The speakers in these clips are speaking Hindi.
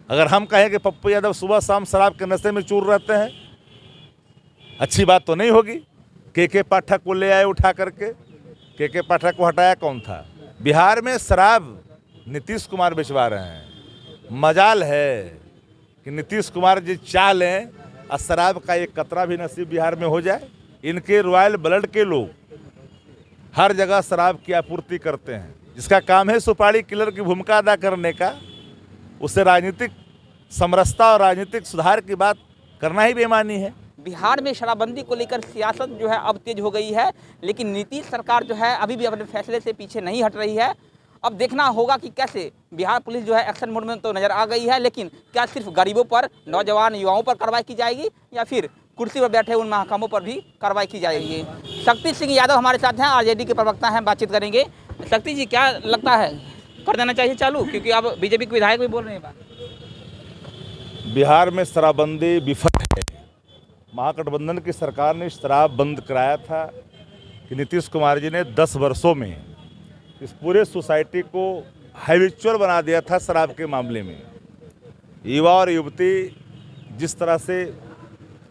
अगर हम कहें कि पप्पू यादव सुबह शाम शराब के नशे में चूर रहते हैं, अच्छी बात तो नहीं होगी। के पाठक को ले आए उठा करके, के पाठक को हटाया कौन था? बिहार में शराब नीतीश कुमार भिजवा रहे हैं। मजाल है कि नीतीश कुमार जी चाह लें और शराब का एक कतरा भी नसीब बिहार में हो जाए। इनके रॉयल ब्लड के लोग हर जगह शराब की आपूर्ति करते हैं। जिसका काम है सुपारी किलर की भूमिका अदा करने का, उससे राजनीतिक समरसता और राजनीतिक सुधार की बात करना ही बेईमानी है। बिहार में शराबबंदी को लेकर सियासत जो है अब तेज हो गई है, लेकिन नीतीश सरकार जो है अभी भी अपने फैसले से पीछे नहीं हट रही है। अब देखना होगा कि कैसे बिहार पुलिस जो है एक्शन मोड में तो नजर आ गई है, लेकिन क्या सिर्फ गरीबों पर, नौजवान युवाओं पर कार्रवाई की जाएगी या फिर कुर्सी पर बैठे उन महकमों पर भी कार्रवाई की जाएगी? शक्ति सिंह यादव हमारे साथ हैं, आरजेडी के प्रवक्ता हैं, बातचीत करेंगे। शक्ति जी, क्या लगता है कर देना चाहिए चालू, क्योंकि अब बीजेपी के विधायक भी बोल रहे हैं बात? बिहार में शराबबंदी विफल है। महागठबंधन की सरकार ने शराब बंद कराया था कि नीतीश कुमार जी ने 10 वर्षों में इस पूरे सोसाइटी को हैबिचुअल बना दिया था शराब के मामले में। युवा और युवती जिस तरह से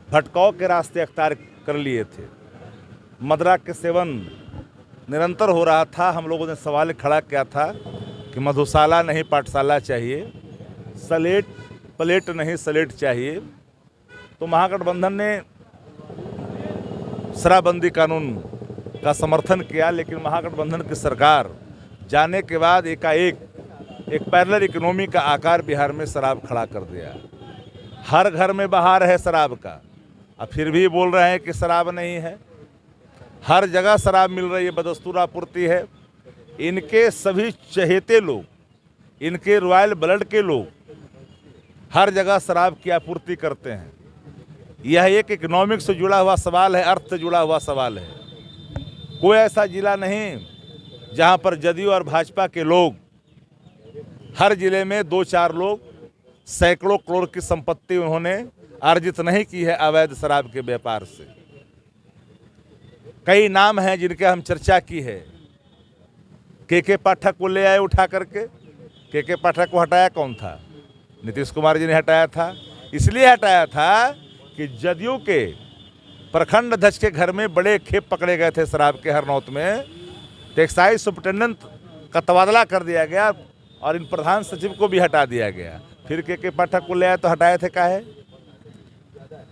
भटकाव के रास्ते अख्तियार कर लिए थे, मदरा के सेवन निरंतर हो रहा था। हम लोगों ने सवाल खड़ा किया था कि मधुशाला नहीं पाठशाला चाहिए, सलेट प्लेट नहीं सलेट चाहिए। तो महागठबंधन ने शराबबंदी कानून का समर्थन किया, लेकिन महागठबंधन की सरकार जाने के बाद एकाएक एक पैरेलल इकोनॉमी का आकार बिहार में शराब खड़ा कर दिया। हर घर में बहार है शराब का, अब फिर भी बोल रहे हैं कि शराब नहीं है। हर जगह शराब मिल रही है, बदस्तूर आपूर्ति है। इनके सभी चहेते लोग, इनके रॉयल ब्लड के लोग हर जगह शराब की आपूर्ति करते हैं। यह एक इकोनॉमिक्स से जुड़ा हुआ सवाल है, अर्थ से जुड़ा हुआ सवाल है। कोई ऐसा जिला नहीं जहां पर जदयू और भाजपा के लोग, हर जिले में 2-4 लोग, सैकड़ों करोड़ की संपत्ति उन्होंने अर्जित नहीं की है अवैध शराब के व्यापार से। कई नाम हैं जिनके हम चर्चा की है। के पाठक को ले आए उठा करके, के पाठक को हटाया कौन था? नीतीश कुमार जी ने हटाया था। इसलिए हटाया था कि जदयू के प्रखंड अध्यक्ष के घर में बड़े खेप पकड़े गए थे शराब के हरनौत में, तो एक्साइज सुपरिटेंडेंट का तबादला कर दिया गया और इन प्रधान सचिव को भी हटा दिया गया। फिर के पाठक को ले आए तो हटाए थे काहे?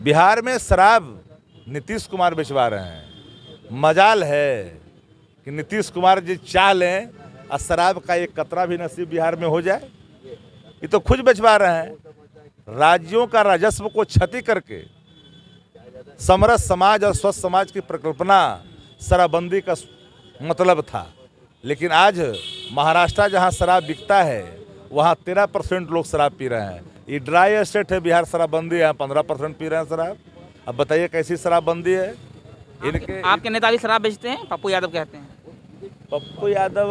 बिहार में शराब नीतीश कुमार भिजवा रहे हैं। मजाल है कि नीतीश कुमार जी चाह लें और शराब का एक कतरा भी नसीब बिहार में हो जाए। ये तो खुद भिजवा रहे हैं। राज्यों का राजस्व को क्षति करके समरस समाज और स्वस्थ समाज की प्रकल्पना शराबबंदी का मतलब था। लेकिन आज महाराष्ट्र जहां शराब बिकता है, वहां 13% लोग शराब पी रहे हैं। ये ड्राई स्टेट है बिहार, शराबबंदी है, 15% पी रहे हैं शराब। अब बताइए कैसी शराबबंदी है? इनके आपके नेता भी शराब बेचते हैं, पप्पू यादव कहते हैं। पप्पू यादव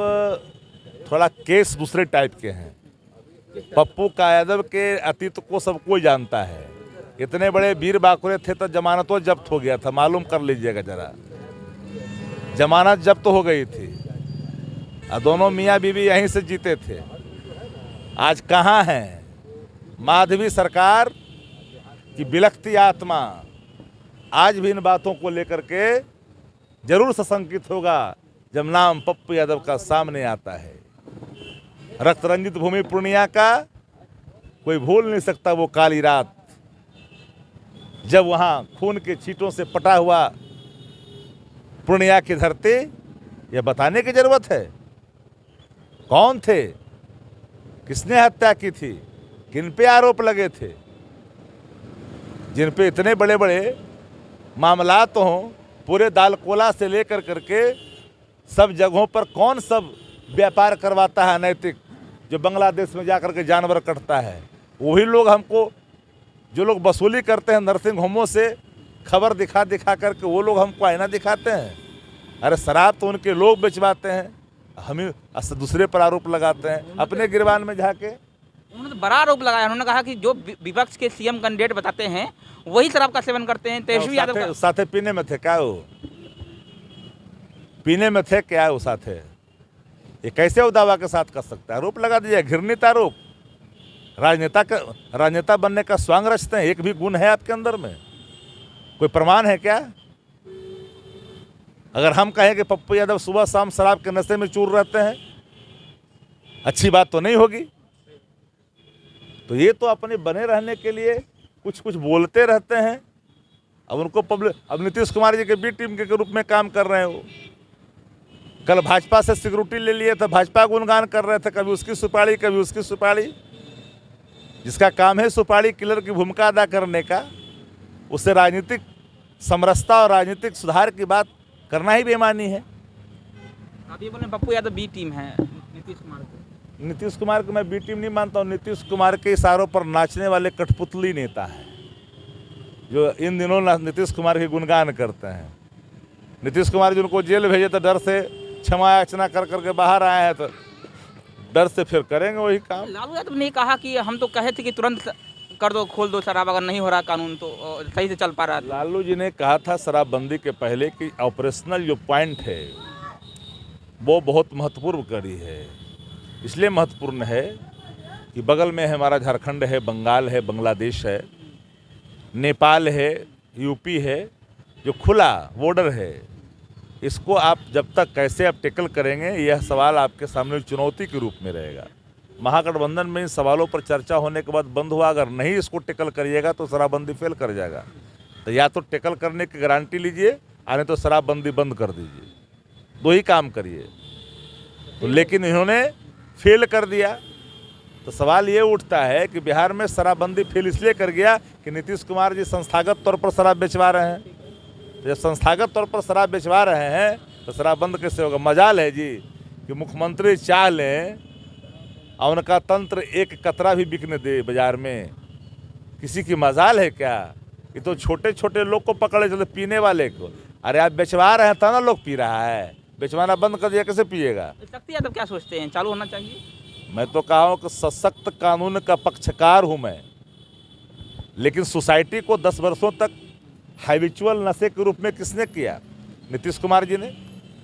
थोड़ा केस दूसरे टाइप के हैं। पप्पू का यादव के अतीत को सब कोई जानता है। इतने बड़े वीर बाकुरे थे तो जमानतों जब्त हो गया था, मालूम कर लीजिएगा जरा। जमानत जब्त हो गई थी और दोनों मियाँ बीवी यहीं से जीते थे। आज कहाँ हैं? माधवी सरकार की बिलखती आत्मा आज भी इन बातों को लेकर के जरूर सशंकित होगा जब नाम पप्पू यादव का सामने आता है। रक्त रंजित भूमि पूर्णिया का कोई भूल नहीं सकता वो काली रात, जब वहाँ खून के छींटों से पटा हुआ पूर्णिया की धरती। यह बताने की जरूरत है कौन थे, किसने हत्या की थी, किन पे आरोप लगे थे। जिन पे इतने बड़े बड़े मामला तो हों, पूरे दालकोला से लेकर करके सब जगहों पर कौन सब व्यापार करवाता है अनैतिक, जो बांग्लादेश में जाकर के जानवर कटता है। वही लोग हमको, जो लोग वसूली करते हैं नर्सिंग होमों से खबर दिखा दिखा करके, वो लोग हमको आईना दिखाते हैं। अरे शराब तो उनके लोग बेचवाते हैं, हम ही दूसरे पर आरोप लगाते हैं अपने गिरबान में जाके। उन्होंने तो बड़ा आरोप लगाया। उन्होंने कहा कि जो विपक्ष के सीएम कैंडिडेट बताते हैं वही शराब का सेवन करते हैं। तेजस्वी यादव का साथे पीने में थे क्या? वो पीने में थे क्या? वो साथे ये कैसे वो दावा के साथ कर सकता है? आरोप लगा दिया, घृणित आरोप। राजनेता बनने का स्वांग रचते हैं। एक भी गुण है आपके अंदर में? कोई प्रमाण है क्या? अगर हम कहें कि पप्पू यादव सुबह शाम शराब के नशे में चूर रहते हैं, अच्छी बात तो नहीं होगी। तो ये तो अपने बने रहने के लिए कुछ कुछ बोलते रहते हैं। अब उनको अब नीतीश कुमार जी के बी टीम के रूप में काम कर रहे हैं वो। कल भाजपा से सिक्योरिटी ले लिए थे, भाजपा गुणगान कर रहे थे, कभी उसकी सुपारी कभी उसकी सुपारी। जिसका काम है सुपारी किलर की भूमिका अदा करने का, उससे राजनीतिक समरसता और राजनीतिक सुधार की बात करना ही बेईमानी है। आप ये बोले पप्पू यादव बी टीम है नीतीश कुमार को? नीतीश कुमार को मैं बी टीम नहीं मानता हूँ। नीतीश कुमार के इशारों पर नाचने वाले कठपुतली नेता है जो इन दिनों नीतीश कुमार के गुणगान करते हैं। नीतीश कुमार जी उनको जेल भेजे तो डर से क्षमा याचना कर करके बाहर आए हैं, तो डर से फिर करेंगे वही काम। लालू यादव ने कहा कि हम तो कहे थे कि तुरंत कर दो, खोल दो शराब, अगर नहीं हो रहा कानून तो सही से चल पा रहा है। लालू जी ने कहा था शराबबंदी के पहले कि ऑपरेशनल जो पॉइंट है वो बहुत महत्वपूर्ण कड़ी है। इसलिए महत्वपूर्ण है कि बगल में हमारा झारखंड है, बंगाल है, बांग्लादेश है, नेपाल है, यूपी है, जो खुला बॉर्डर है। इसको आप जब तक कैसे आप टेकल करेंगे, यह सवाल आपके सामने चुनौती के रूप में रहेगा। महागठबंधन में इन सवालों पर चर्चा होने के बाद बंद हुआ। अगर नहीं इसको टेकल करिएगा तो शराबबंदी फेल कर जाएगा। तो या तो टेकल करने की गारंटी लीजिए, नहीं तो शराबबंदी बंद कर दीजिए। दो ही काम करिए। तो लेकिन इन्होंने फेल कर दिया। तो सवाल ये उठता है कि बिहार में शराबबंदी फेल इसलिए कर गया कि नीतीश कुमार जी संस्थागत तौर पर शराब बेचवा रहे हैं। जब संस्थागत तौर पर शराब बेचवा रहे हैं तो शराब बंद कैसे होगा? मजाल है जी कि मुख्यमंत्री चाह लें और उनका तंत्र एक कतरा भी बिकने दे बाजार में। किसी की मजाल है क्या? ये तो छोटे छोटे लोग को पकड़े चले, पीने वाले को। अरे आप बेचवा रहे हैं तो ना लोग पी रहा है, बेचवाना बंद कर दिया कैसे पिएगा? शक्ति यादव क्या सोचते हैं, चालू होना चाहिए? मैं तो कहा हूँ कि सशक्त कानून का पक्षकार हूँ मैं, लेकिन सोसाइटी को 10 वर्षों तक हैबिचुअल नशे के रूप में किसने किया? नीतीश कुमार जी ने।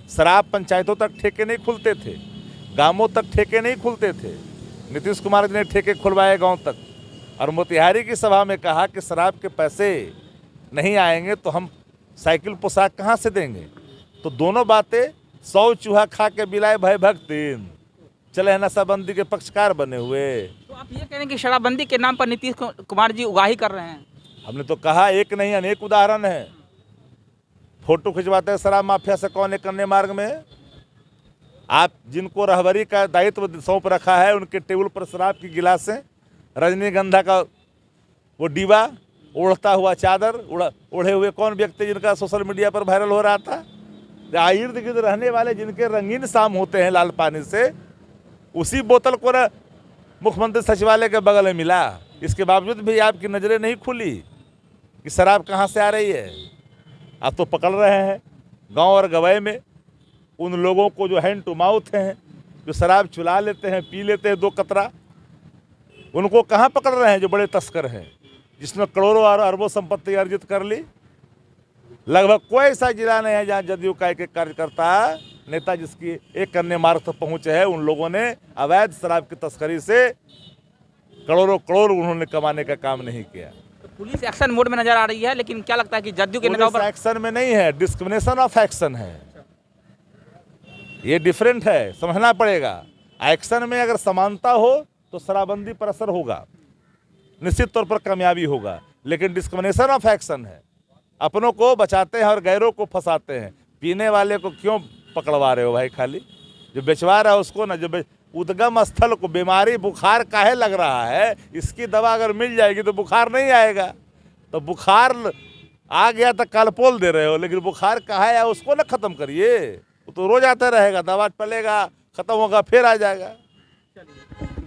शराब पंचायतों तक ठेके नहीं खुलते थे, गांवों तक ठेके नहीं खुलते थे। नीतीश कुमार जी ने ठेके खुलवाए गांव तक, और मोतिहारी की सभा में कहा कि शराब के पैसे नहीं आएंगे तो हम साइकिल पोशाक कहाँ से देंगे? तो दोनों बातें 100 चूहा खा के बिलाए भय भक्तिन चले नशाबंदी के पक्षकार बने हुए। तो आप ये कह रहे हैं कि शराबबंदी के नाम पर नीतीश कुमार जी उगाही कर रहे हैं? हमने तो कहा एक नहीं अनेक उदाहरण है। फोटो खिंचवाते हैं शराब माफिया से, कौन एक अन्य मार्ग में। आप जिनको रहबरी का दायित्व सौंप रखा है उनके टेबल पर शराब की गिलासें, रजनीगंधा का वो डिब्बा, ओढ़ता हुआ चादर ओढ़े हुए कौन व्यक्ति जिनका सोशल मीडिया पर वायरल हो रहा था? इर्द गिर्द रहने वाले जिनके रंगीन शाम होते हैं लाल पानी से, उसी बोतल को न मुख्यमंत्री सचिवालय के बगल में मिला। इसके बावजूद भी आपकी नज़रें नहीं खुली कि शराब कहाँ से आ रही है। आप तो पकड़ रहे हैं गांव और गवै में उन लोगों को जो हैंड टू माउथ हैं, जो शराब चुला लेते हैं, पी लेते हैं 2 कतरा। उनको कहाँ पकड़ रहे हैं? जो बड़े तस्कर हैं, जिसने करोड़ों और अरबों संपत्ति अर्जित कर ली। लगभग कोई ऐसा जिला नहीं है जहाँ जदयू का एक कार्यकर्ता नेता जिसकी एक अन्य मार्ग तक पहुँचे है। उन लोगों ने अवैध शराब की तस्करी से करोड़ों करोड़ उन्होंने कमाने का काम नहीं किया। तो पुलिस एक्शन मोड में नजर आ रही है, लेकिन क्या लगता है कि जदयू के नेताओं पर एक्शन में नहीं है, डिस्क्रिमिनेशन ऑफ एक्शन है। ये डिफरेंट है, समझना पड़ेगा। एक्शन में अगर समानता हो तो शराबबंदी पर असर होगा, निश्चित तौर पर कामयाबी होगा। लेकिन डिस्क्रिमिनेशन ऑफ एक्शन है, अपनों को बचाते हैं और गैरों को फंसाते हैं। पीने वाले को क्यों पकड़वा रहे हो भाई? खाली जो बेचवा रहा है उसको ना, जो उद्गम स्थल को बीमारी बुखार काहे लग रहा है, इसकी दवा अगर मिल जाएगी तो बुखार नहीं आएगा। तो बुखार आ गया तो कालपोल दे रहे हो, लेकिन बुखार कहाँ है उसको ना ख़त्म करिए। वो तो रोज आता रहेगा, दवा टलेगा, ख़त्म होगा, फिर आ जाएगा।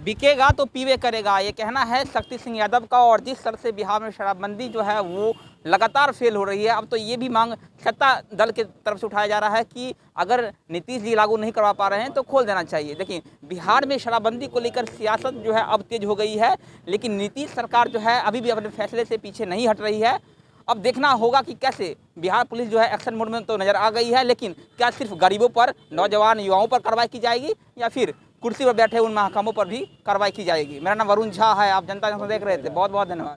बिकेगा तो पीवे करेगा, ये कहना है शक्ति सिंह यादव का। और जिस तरह से बिहार में शराबबंदी जो है वो लगातार फेल हो रही है, अब तो ये भी मांग सत्ता दल की तरफ से उठाया जा रहा है कि अगर नीतीश जी लागू नहीं करवा पा रहे हैं तो खोल देना चाहिए। देखिए बिहार में शराबबंदी को लेकर सियासत जो है अब तेज हो गई है, लेकिन नीतीश सरकार जो है अभी भी अपने फैसले से पीछे नहीं हट रही है। अब देखना होगा कि कैसे बिहार पुलिस जो है एक्शन मोड में तो नज़र आ गई है, लेकिन क्या सिर्फ गरीबों पर, नौजवान युवाओं पर कार्रवाई की जाएगी या फिर कुर्सी पर बैठे उन महकमों पर भी कार्रवाई की जाएगी। मेरा नाम वरुण झा है, आप जनता जंक्शन देख रहे थे। बहुत बहुत धन्यवाद।